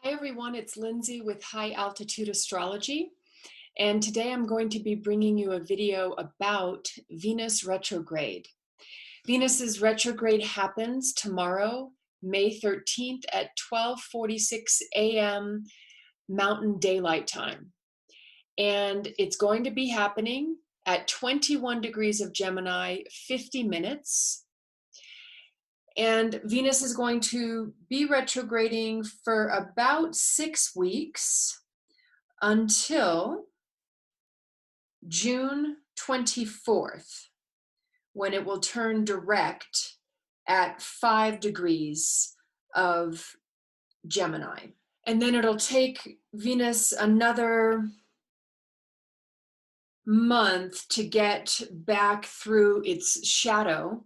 Hi everyone, it's Lindsay with High Altitude Astrology, and today I'm going to be bringing you a video about Venus retrograde. Venus's retrograde happens tomorrow, May 13th at 12:46 a.m. Mountain Daylight Time, and it's going to be happening at 21 degrees of Gemini, 50 minutes. And Venus is going to be retrograding for about 6 weeks until June 24th, when it will turn direct at 5 degrees of Gemini. And then it'll take Venus another month to get back through its shadow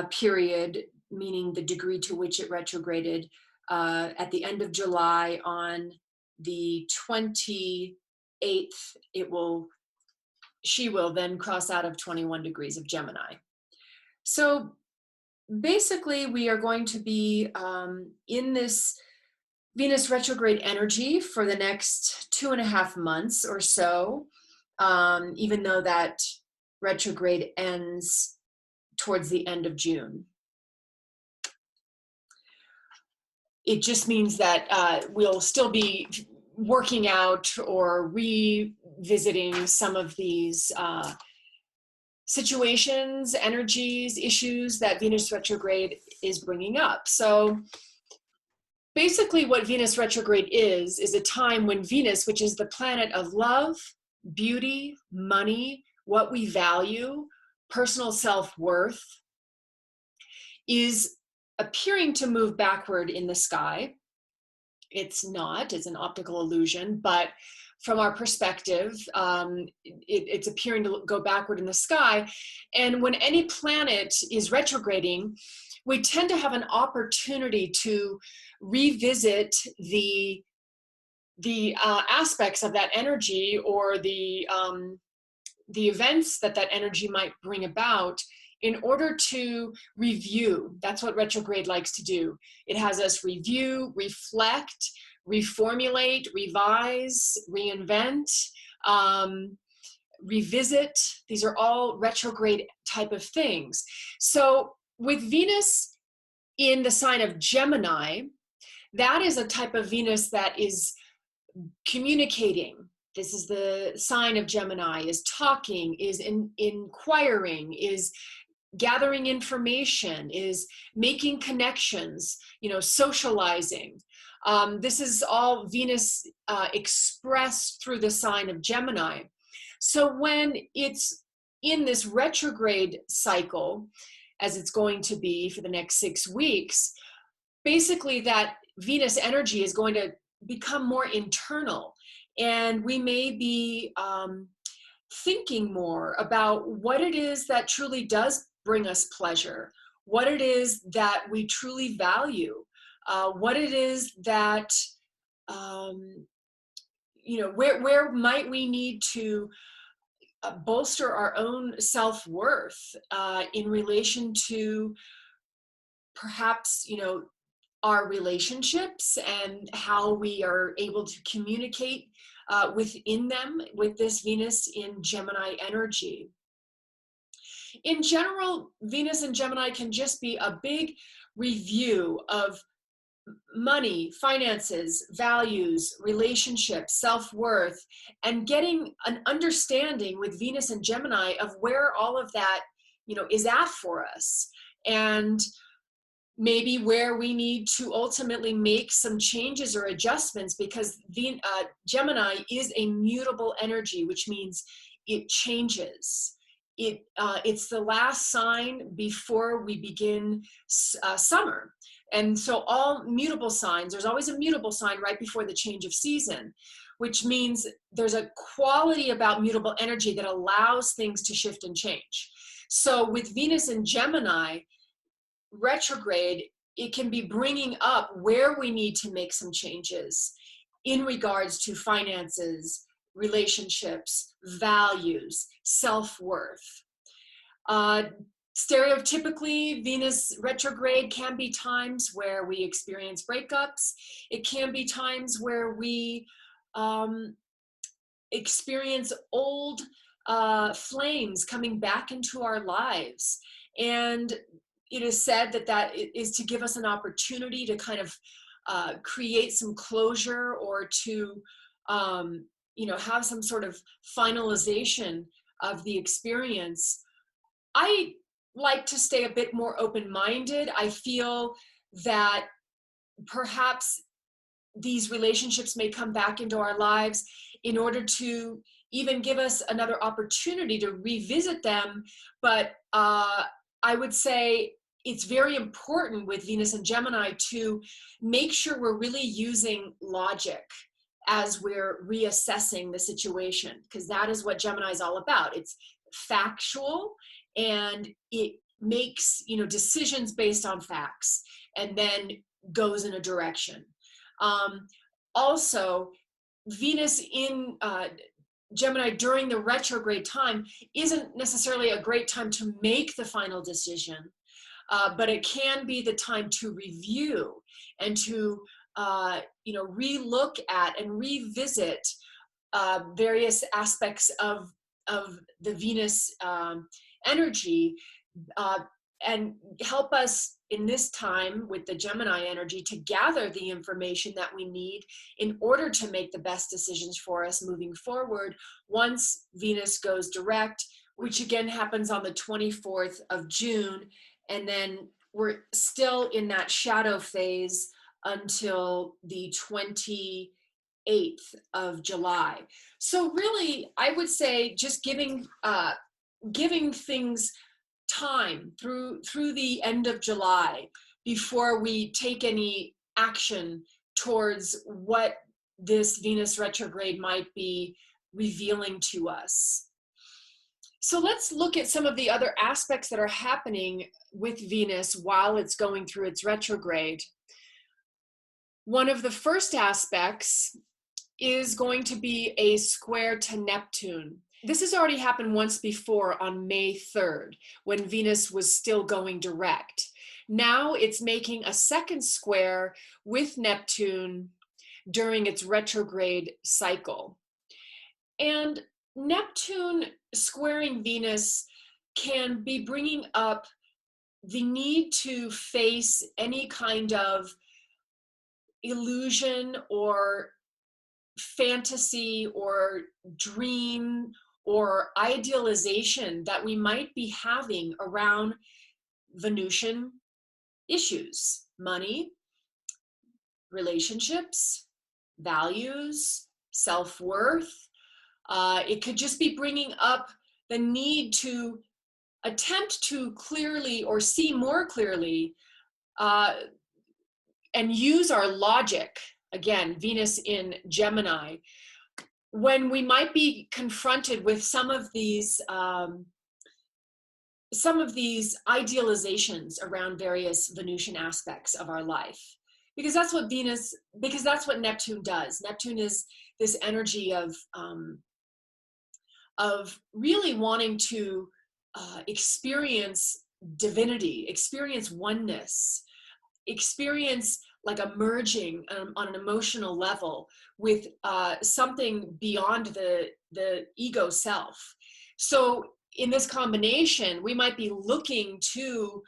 period, meaning the degree to which it retrograded at the end of July. On the 28th, she will then cross out of 21 degrees of Gemini. So basically, we are going to be in this Venus retrograde energy for the next 2.5 months or so, even though that retrograde ends towards the end of June. It just means that we'll still be working out or revisiting some of these situations, energies, issues that Venus retrograde is bringing up. So basically what Venus retrograde is a time when Venus, which is the planet of love, beauty, money, what we value, personal self-worth, is appearing to move backward in the sky. It's not, it's an optical illusion, but from our perspective, it's appearing to go backward in the sky. And when any planet is retrograding, we tend to have an opportunity to revisit the aspects of that energy, or the events that energy might bring about, in order to review. That's what retrograde likes to do. It has us review, reflect, reformulate, revise, reinvent, revisit. These are all retrograde type of things. So with Venus in the sign of Gemini, that is a type of Venus that is communicating. This is the sign of Gemini, is talking, is inquiring, is gathering information, is making connections, socializing. This is all Venus expressed through the sign of Gemini. So when it's in this retrograde cycle, as it's going to be for the next 6 weeks, basically that Venus energy is going to become more internal, and we may be thinking more about what it is that truly does bring us pleasure, what it is that we truly value, what it is that, where might we need to bolster our own self-worth in relation to perhaps, our relationships, and how we are able to communicate within them with this Venus in Gemini energy. In general, Venus in Gemini can just be a big review of money, finances, values, relationships, self-worth, and getting an understanding with Venus and Gemini of where all of that, is at for us, and maybe where we need to ultimately make some changes or adjustments, because Gemini is a mutable energy, which means it changes. It's the last sign before we begin summer. And so all mutable signs, there's always a mutable sign right before the change of season, which means there's a quality about mutable energy that allows things to shift and change. So with Venus in Gemini retrograde, it can be bringing up where we need to make some changes in regards to finances, relationships, values, self-worth. Stereotypically, Venus retrograde can be times where we experience breakups. It can be times where we experience old flames coming back into our lives. And it is said that that is to give us an opportunity to kind of create some closure, or to have some sort of finalization of the experience. I like to stay a bit more open-minded. I feel that perhaps these relationships may come back into our lives in order to even give us another opportunity to revisit them. But I would say it's very important with Venus and Gemini to make sure we're really using logic as we're reassessing the situation, because that is what Gemini is all about. It's factual, and it makes decisions based on facts, and then goes in a direction. Also, Venus in Gemini during the retrograde time isn't necessarily a great time to make the final decision, but it can be the time to review and to relook at and revisit various aspects of the Venus energy, and help us in this time with the Gemini energy to gather the information that we need in order to make the best decisions for us moving forward once Venus goes direct, which again happens on the 24th of June. And then we're still in that shadow phase until the 28th of July. So really, I would say just giving things time through the end of July before we take any action towards what this Venus retrograde might be revealing to us. So let's look at some of the other aspects that are happening with Venus while it's going through its retrograde. One of the first aspects is going to be a square to Neptune. This has already happened once before on May 3rd, when Venus was still going direct. Now it's making a second square with Neptune during its retrograde cycle. And Neptune squaring Venus can be bringing up the need to face any kind of illusion or fantasy or dream or idealization that we might be having around Venusian issues: money, relationships, values, self-worth. It could just be bringing up the need to attempt to clearly or see more clearly and use our logic. Again, Venus in Gemini, when we might be confronted with some of these idealizations around various Venusian aspects of our life, because that's what Neptune does. Neptune is this energy of really wanting to experience divinity, experience oneness, experience like a merging on an emotional level with something beyond the ego self. So in this combination, we might be looking to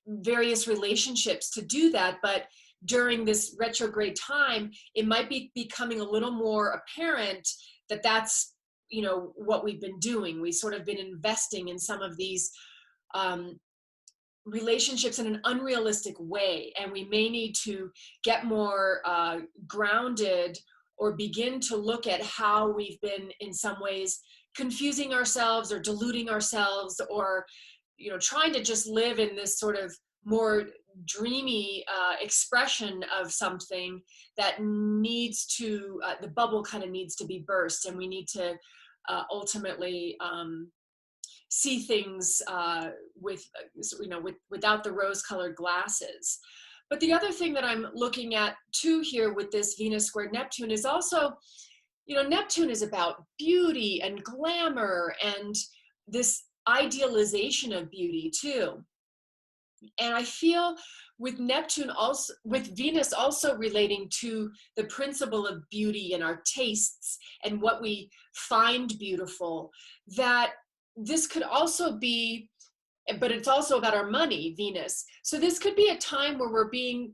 various relationships to do that, but during this retrograde time, it might be becoming a little more apparent that that's what we've been doing. We've sort of been investing in some of these relationships in an unrealistic way, and we may need to get more grounded, or begin to look at how we've been in some ways confusing ourselves or deluding ourselves, or trying to just live in this sort of more dreamy expression of something that needs to the bubble kind of needs to be burst, and we need to ultimately see things without the rose-colored glasses. But the other thing that I'm looking at too here with this Venus squared Neptune is also, Neptune is about beauty and glamour and this idealization of beauty too. And I feel with Neptune also, with Venus also relating to the principle of beauty and our tastes and what we find beautiful, that this could also be, but it's also about our money, Venus. So this could be a time where we're being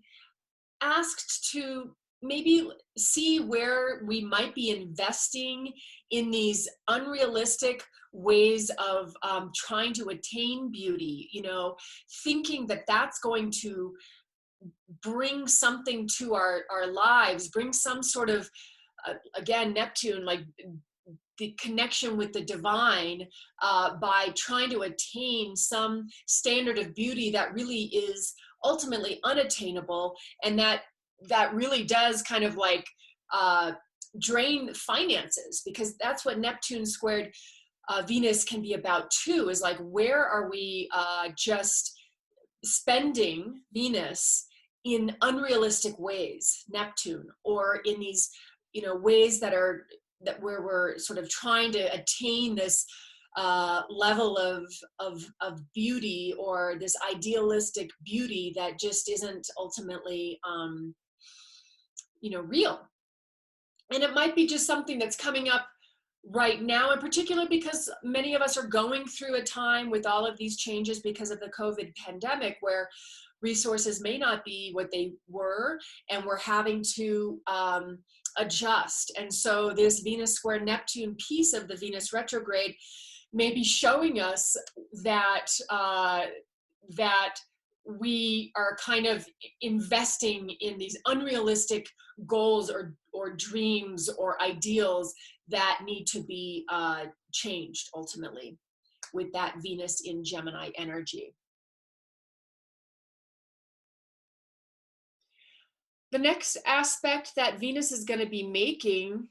asked to maybe see where we might be investing in these unrealistic ways of trying to attain beauty, you know, thinking that that's going to bring something to our lives, bring some sort of, again, Neptune, like the connection with the divine, by trying to attain some standard of beauty that really is ultimately unattainable, and that really does kind of like drain finances, because that's what Neptune squared Venus can be about too, is like, where are we just spending Venus in unrealistic ways, Neptune, or in these, you know, ways that are, that where we're sort of trying to attain this level of beauty, or this idealistic beauty that just isn't ultimately, you know, real. And it might be just something that's coming up right now, in particular, because many of us are going through a time with all of these changes because of the COVID pandemic, where resources may not be what they were, and we're having to adjust. And so this Venus square Neptune piece of the Venus retrograde may be showing us that that we are kind of investing in these unrealistic goals or dreams or ideals that need to be changed ultimately with that Venus in Gemini energy. The next aspect that Venus is going to be making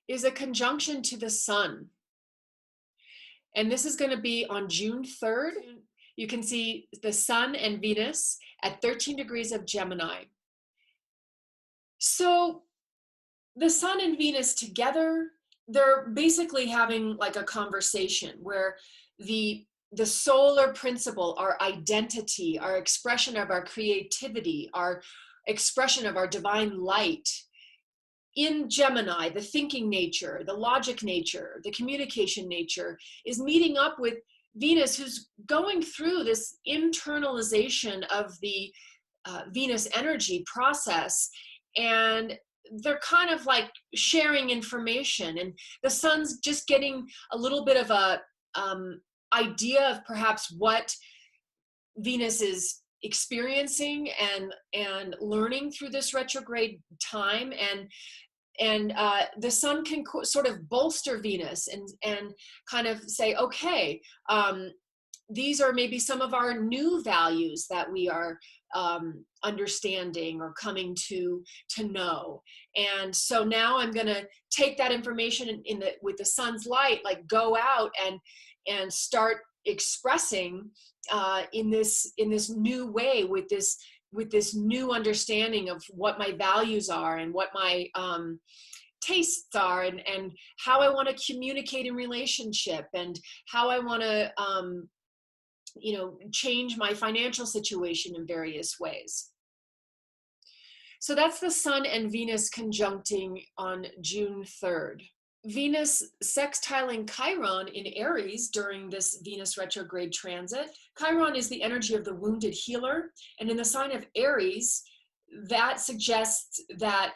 is a conjunction to the Sun. And this is going to be on June 3rd. You can see the Sun and Venus at 13 degrees of Gemini. So the Sun and Venus together, they're basically having like a conversation where the solar principle, our identity, our expression of our creativity, our expression of our divine light in Gemini, the thinking nature, the logic nature, the communication nature, is meeting up with Venus, who's going through this internalization of the Venus energy process. And they're kind of like sharing information, and the Sun's just getting a little bit of a idea of perhaps what Venus is experiencing and learning through this retrograde time. And the Sun can sort of bolster Venus and kind of say, okay, these are maybe some of our new values that we are understanding or coming to know. And so now I'm going to take that information with the Sun's light, like go out and start expressing in this new way, with this new understanding of what my values are and what my tastes are, and how I want to communicate in relationship, and how I want to you know, change my financial situation in various ways. So that's the Sun and Venus conjuncting on June 3rd. Venus sextiling Chiron in Aries during this Venus retrograde transit. Chiron is the energy of the wounded healer, and in the sign of Aries, that suggests that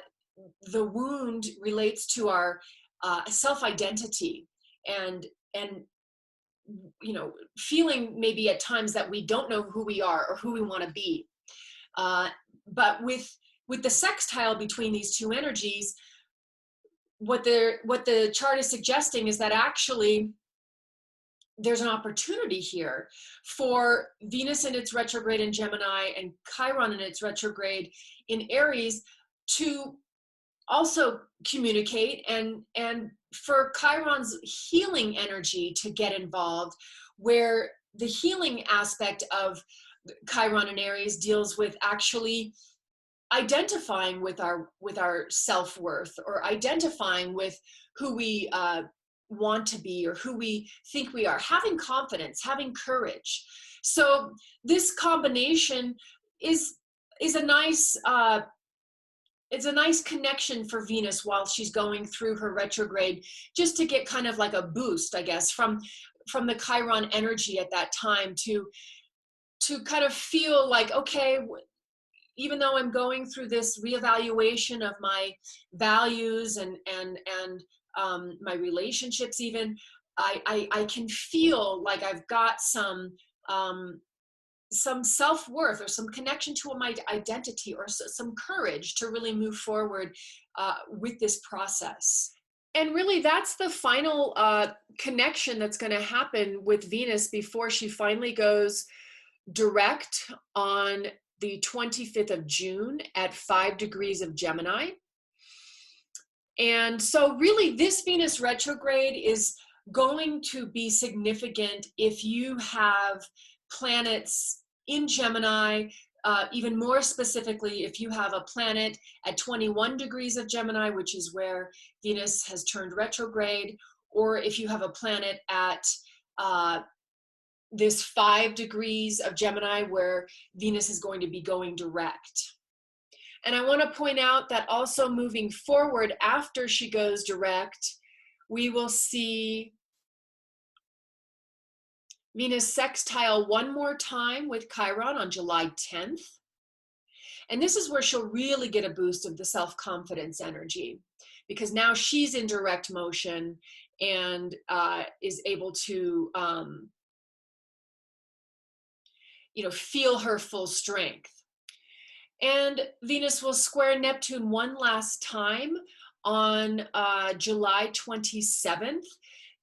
the wound relates to our self-identity, and you know, feeling maybe at times that we don't know who we are or who we want to be. But with the sextile between these two energies, what the chart is suggesting is that actually there's an opportunity here for Venus in its retrograde in Gemini and Chiron in its retrograde in Aries to also communicate, and for Chiron's healing energy to get involved, where the healing aspect of Chiron and Aries deals with actually identifying with our self-worth, or identifying with who we want to be or who we think we are, having confidence, having courage. So this combination is a nice it's a nice connection for Venus while she's going through her retrograde, just to get kind of like a boost, I guess, from the Chiron energy at that time, to kind of feel like, okay, even though I'm going through this reevaluation of my values and my relationships, even I can feel like I've got some self-worth or some connection to my identity, or some courage to really move forward with this process. And really, that's the final connection that's going to happen with Venus before she finally goes direct on the 25th of June at 5 degrees of Gemini. And so really, this Venus retrograde is going to be significant if you have planets in Gemini, even more specifically, if you have a planet at 21 degrees of Gemini, which is where Venus has turned retrograde, or if you have a planet at this 5 degrees of Gemini where Venus is going to be going direct. And I want to point out that also moving forward after she goes direct, we will see Venus sextile one more time with Chiron on July 10th. And this is where she'll really get a boost of the self-confidence energy, because now she's in direct motion and is able to feel her full strength. And Venus will square Neptune one last time on July 27th,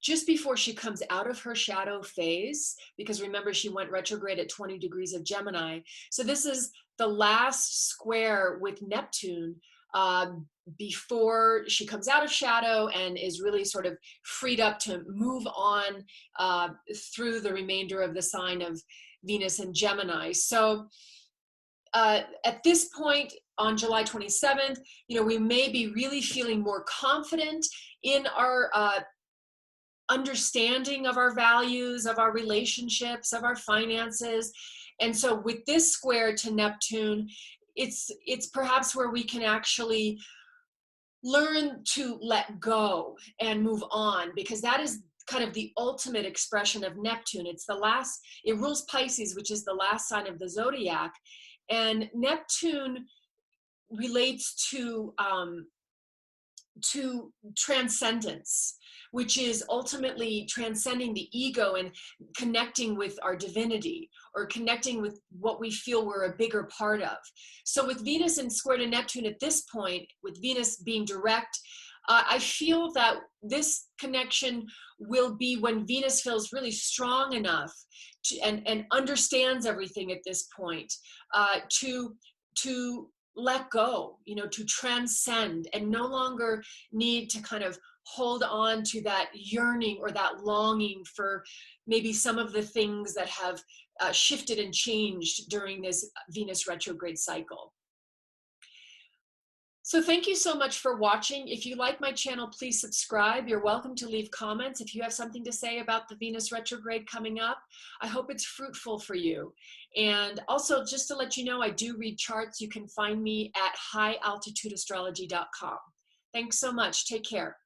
just before she comes out of her shadow phase, because remember, she went retrograde at 20 degrees of Gemini. So this is the last square with Neptune before she comes out of shadow and is really sort of freed up to move on through the remainder of the sign of Venus and Gemini. So at this point on July 27th, we may be really feeling more confident in our understanding of our values, of our relationships, of our finances. And so with this square to Neptune, it's perhaps where we can actually learn to let go and move on, because that is kind of the ultimate expression of Neptune. It rules Pisces, which is the last sign of the zodiac. And Neptune relates to transcendence, which is ultimately transcending the ego and connecting with our divinity, or connecting with what we feel we're a bigger part of. So with Venus in square to Neptune at this point, with Venus being direct, I feel that this connection will be when Venus feels really strong enough and understands everything at this point, to let go, to transcend, and no longer need to kind of hold on to that yearning or that longing for maybe some of the things that have shifted and changed during this Venus retrograde cycle. So thank you so much for watching. If you like my channel, please subscribe. You're welcome to leave comments if you have something to say about the Venus retrograde coming up. I hope it's fruitful for you. And also, just to let you know, I do read charts. You can find me at highaltitudeastrology.com. Thanks so much. Take care.